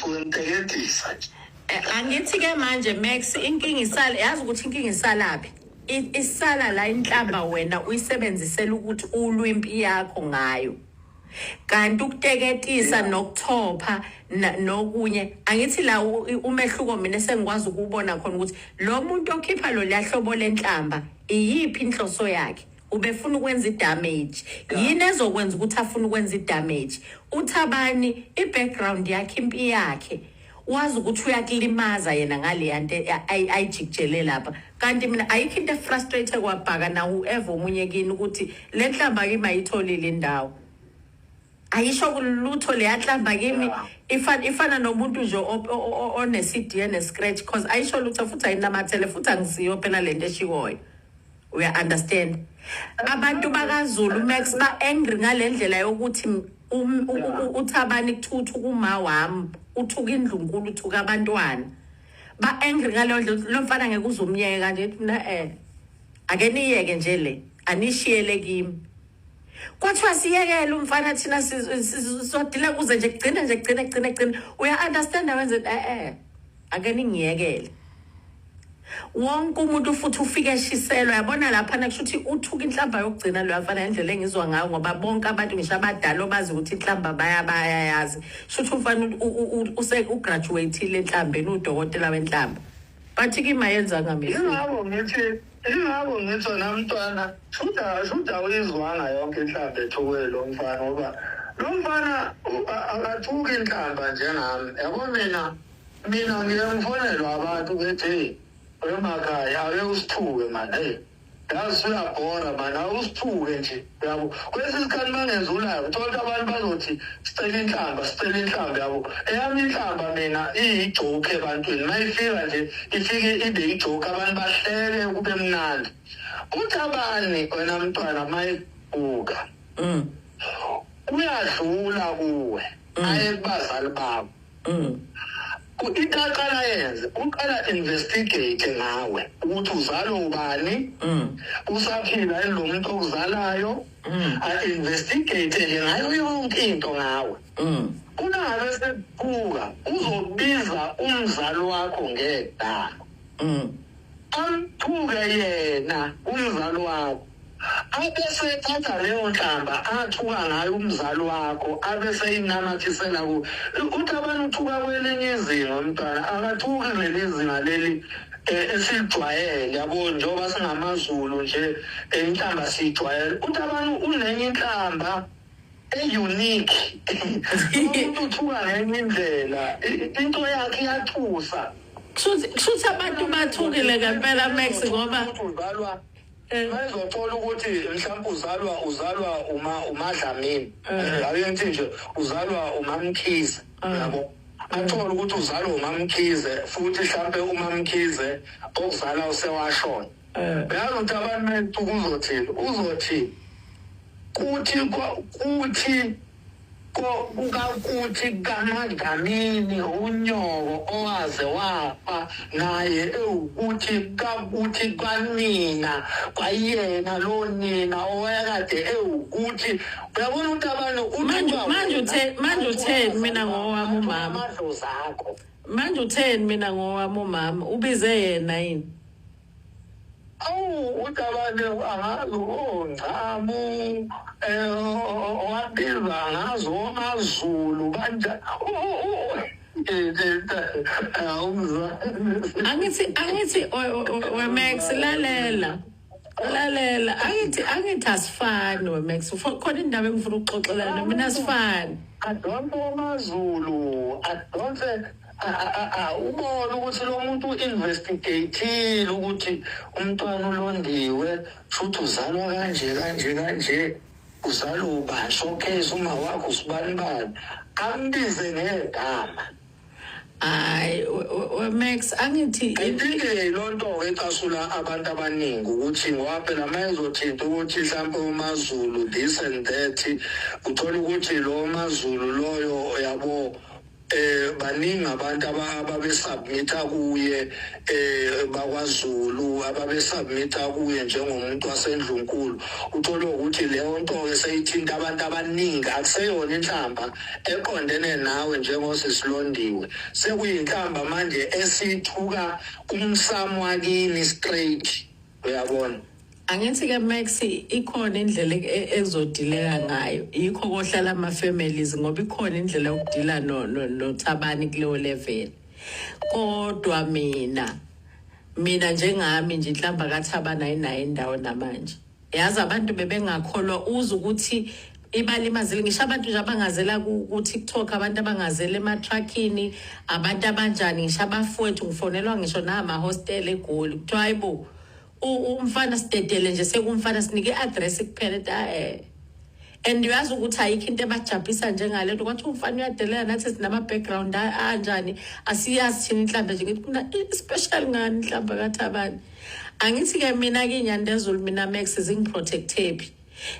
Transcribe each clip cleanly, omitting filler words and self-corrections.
Unteketisa. Angithi ke manje Max inkingi isala yazi ukuthi inkingi isalaphi isala la inhlamba wena uyisebenzisela ukuthi ulwimpi yakho ngayo kanti ukuteketisa nokuthopha nokunye angithi la umehluko mina sengikwazi ukubona khona ukuthi lo muntu okhipha lo liyahlobo lenhlamba iyiphi inhloso yakhe ubefuna ukwenza idamage yini ezokwenza ukuthi afuna ukwenza idamage uthabani ibackground yakhe impi yakhe wazi ukuthi uyakulimaza yena ngale yanto ayijikjele lapha kanti mina ayikho into frustrated kwabhaka na whoever umunye kini ukuthi le nhlamba kimi ayitholile indawo ayisho kulutho le nhlamba kimi ifana nomuntu nje one CD ne scratch cause ayisho lutho futhi ayinamathele futhi angisiyo phela lento eshikoyo we understand abantu bakaZulu Max ba angry ngalendlela yokuthi uthabani kuthuthu kuma wami uthuka indlunkulu uthuka abantwana ba angry ngalo lo mfana ngeke uzumyeka nje mina ake niyeke nje le anishiyele kimi kwathiwa siyekele umfana thina sizodila kuze nje kugcina uya understand wenze ake ningiyekele wonke umuntu futhi ufike eshiselwa yabona lapha nakusho ukuthi uthuka inhlamba yokugcina lo yafana indlela engizwa ngayo ngoba bonke abantu ngisho abadala obazi ukuthi inhlamba bayayazi shothi ufana ugraduateile enhlambeni udokotela wenhlamba bathi kimi mayenza ngamini ingabo ngithi namntwana shuda uyizwanga yonke inhlamba ethuke lo mfana ngoba lo mfana akathuki inhlamba njengami yabo mina ngiyamfonelwa abantu bethi emakhaya ake usithuke manje yazi uyabhora manje awusithuke nje yabo kwesi sikhathi mangenzulayo uthola abantu bazothi sicela inhlamba yabo eyami inhlamba mina iyijoke ebantwini mayifika nje ifike ibe ijoke abantu bahleke kube mnandi uthabani wena mntwana mayibuka uyadlula kuwe aye kubazali bakho Uqala yenze uqala investigate ngawe ukuthi uzalo ubani usaphila lo muntu okuzalayo investigate nje ngayo yonke into ngawe kungabe sephuka uzobiza umzali wakho ngegama amthuke yena umzali wakho abese thatha leyo nhlamba athuka ngayo umzali wakho abese inamathisela ku uthi abantu uthuka kwelinye izinga umntwana akathuki lelizinga leli esijwayele yabo njengoba singamaZulu nje inhlamba sijwayele uthi abantu unenye inhlamba unique umuntu uthuka ngenye indlela into yakhe iyathusa kushuthi abantu bathukile ngempela Max ngoba uzalwa mayizothola ukuthi mhlawumbe uzalwa uMadlamini ayenti nje uzalwa uMamkhize yabo athola ukuthi uzalwa uMamkhize futhi mhlawumbe uMamkhize okuzala usewashona yazi ukuthi abantu uzothi kuthi kukakuthi kaMadlamini unyoko owaze wafa naye ukuthi kanina kwayena lo nina owayekade ukuthi uyabona ukuthi abantu manje utheni mina ngowami umama manje utheni mina ngowami umama ubize yena yini utabane angazi ngcamu wabiza ngazo amaZulu kanjani angithi Max lalela angithi asifani Max khona indaba engifuna ukuxoxelana mina asifani adonse amaZulu adonse ubona ukuthi lo muntu investigate ukuthi umntwana ulondiwe futhi uzalwa kanje uzalwa uba showcase uma wakho usibani ambize ngegama hayi Max angithi idike lonto ecasula abantu abaningi ukuthi waphela mayezothinta ukuthi mhlawumbe umaZulu this and that uthola ukuthi lo maZulu loyo yabo baningi abantu ababesubmita kuye bakwaZulu ababesubmita kuye njengomuntu wasendlunkulu uthola ukuthi leyo nto ke seyithinta abantu abaningi akuseyona inhlamba eqondene nawe njengosisilondiwe sekuyinhlamba manje esithuka umsamo wakini straight uyabona. Angithi-ke Max ikhona indlela ezodileka ngayo yikho kohlala ama-families ngoba ikhona indlela yokudila noThabani kuleyo level kodwa mina njengami nje inhlamba kaThabani ayinayo indawo namanje yazi abantu bebengakholwa uze ukuthi ibalimazile ngisho abantu nje abangazela ku-TikTok abantu abangazela ema-truckini abantu abanjani ngisho abafowethu ngifonelwa ngisho nama-hostel eGoli kuthiwa hayibo umfana sidedele nje sekumfana sinike i-address kuphela and uyazi ukuthi ayikho into ebajabhisa njengale nto kwathi umfana uyadelela nathi sinama-background anjani asiyazi thina inhlamba nje ngithi special ngani inhlamba kaThabani. Angithi-ke mina-ke inyandezulu mina Max zingiprotectephi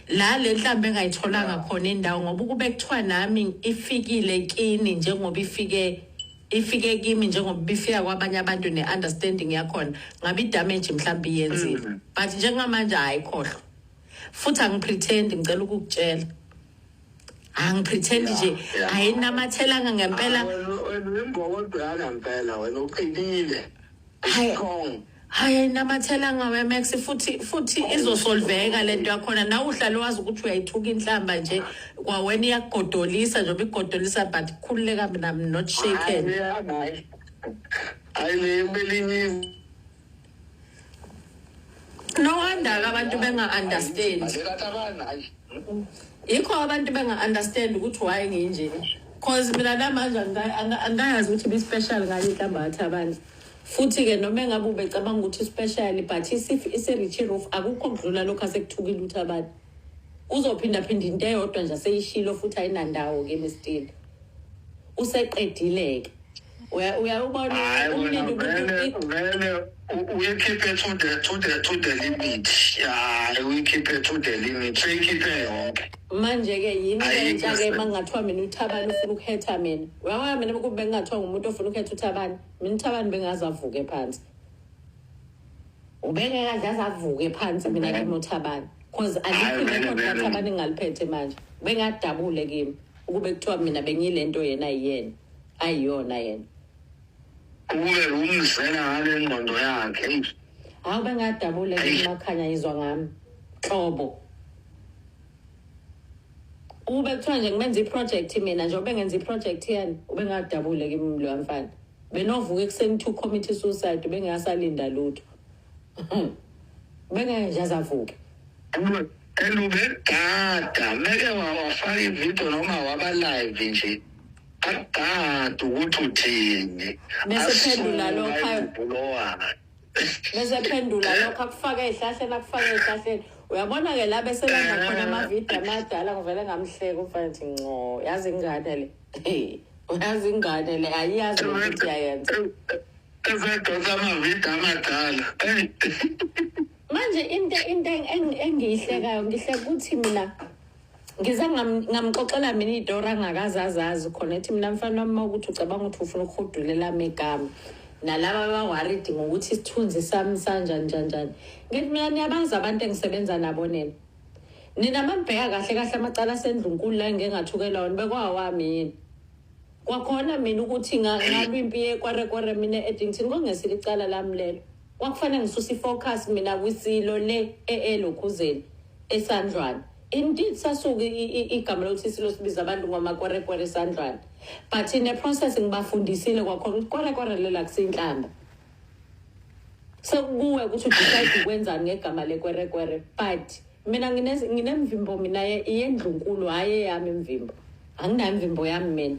la le nhlamba engayitholanga khona indawo ngoba kube kuthiwa nami ifikile kini njengoba ifike kimi njengoba bifika kwabanye abantu ne-understanding yakhona ngabe i-damage mhlawumbe iyenzile but njengamanje ayikhohlwa futhi angipretend ngicela ukukutshela angipretend nje ayinamathelanga ngempela wena imbokodo yangempela wena uqinile strong hayi namathelanga weMax futhi izosolveka lento yakhona nawe uhlale wazi ukuthi uyayithuka inhlamba nje kwawena iyagodolisa njengoba igodolisa but khululeka mina I'm not shaken ayilelinye no wonder abantu benga-understand yikho abantu benga-understand ukuthi why nginje cause mina namanje angayazi ukuthi bi-special ngani inhlamba kaThabani futhi-ke noma engabe ubecabanga ukuthi special but ise-Richie Roof akukho kudlula lokhu asekuthukile uThabani uzophindaphinda into eyodwa nje aseyishilo futhi ayinandawo-ke mistile useqedile-ke uyawubona umlindi vele uyikhiphe to the limit uyikhiphe to the limit seyikhiphe yonke manje-ke yini entsha-ke uma kungathiwa mina uThabani ufuna ukuhetha mina uyabona mina kube bengingathiwa ngumuntu ofuna ukukhetha uThabani mina uThabani bengaze avuke phansi ubengekaze azavuke phansi mina kimi uThabani cause alikho irekhodi kaThabani engaliphethe manje bengadabule kimi ukube kuthiwa mina bengiyile nto yena ayiyona yena ube umzela ngale ngqondo yakhe hawu bengadabule emakhanya yizwa ngami hlobo ube kuthiwa nje ngimenza iproject mina nje ubengenza iproject yani ubengadabule kimi lo mfana benovuka ekuseni 2 committee suicide bengasalinda lutho bengeke azavuke elube gada meke wafaka ivideo noma waba live nje agada ukuthi uthini besephendula lokho akufaka ehlahleni uyabona-ke la besebenza khona amavidiyo amadala ngivele ngamhleka umfana nthi nco yazi ingane le ayiyazi ukuthi yayenza ezedosa amavidiyo amadala manje into engiyihlekayo ngihleka ukuthi mina ngiza ngamxoxela mina idora angakazazazi khona ethi mina mfana wami ukuthi ucabanga ukuthi ufuna ukuhudulela amegama nalaba abaworried ngokuthi isithunzi sami sanjani ngithi mina niyabazi abantu engisebenza nabo nina mambheka kahle amacala sendlunkulu la ngengathukela wona bekwawami yini kwakhona mina ukuthi ngalwimpi yekwarekware mina Eddington kongesile icala lami lelo kwakufanele ngisusa ifocus mina kwisilo le elokhuzeni eSandlwane indeed sasuka igama lokuthi silo sibiza abantu ngamakwarekware eSandlwane but in the process ngibafundisile kwakhona ukwarekware lela kusinhlamba sekuwe ukuthi udecide ukwenzani ngegama lekwarekware but mina nginemvimbo mina yendlunkulu hayi yami imvimbo anginayo imvimbo yami mina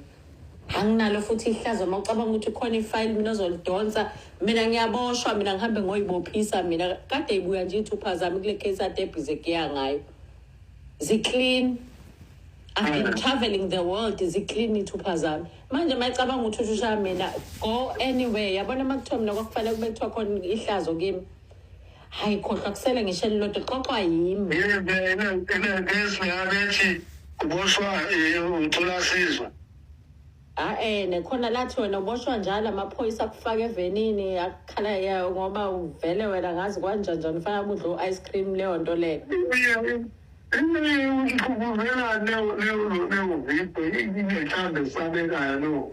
anginalo futhi ihlazo mawucabanga ukuthi khona ifile mina ozolidonsa mina ngiyaboshwa mina ngihambe ngoyibophisa mina kade ibuya nje ithupha zami kule case ade busy kuya ngayo ziclean I've been traveling the world ziclean ithupha zami manje mayicabanga ukuthi ushaya mina go anywhere yabona makuthiwa mina kwakufanele kube kuthiwa khona ihlazo kimi hayi khohlwa kusele ngisho lilodwa xoxwa yimi yebo ngesingabethi kuboshwa uthola sizwe nekhona lathi wena uboshwa njalo amaphoyisa akufaka evenini akukhala ngoba uvele wena ngazi kanjani ufana udlo ice cream leyo nto leyo. Ngikuvela ne uvipo ingekhambe sabekayo no.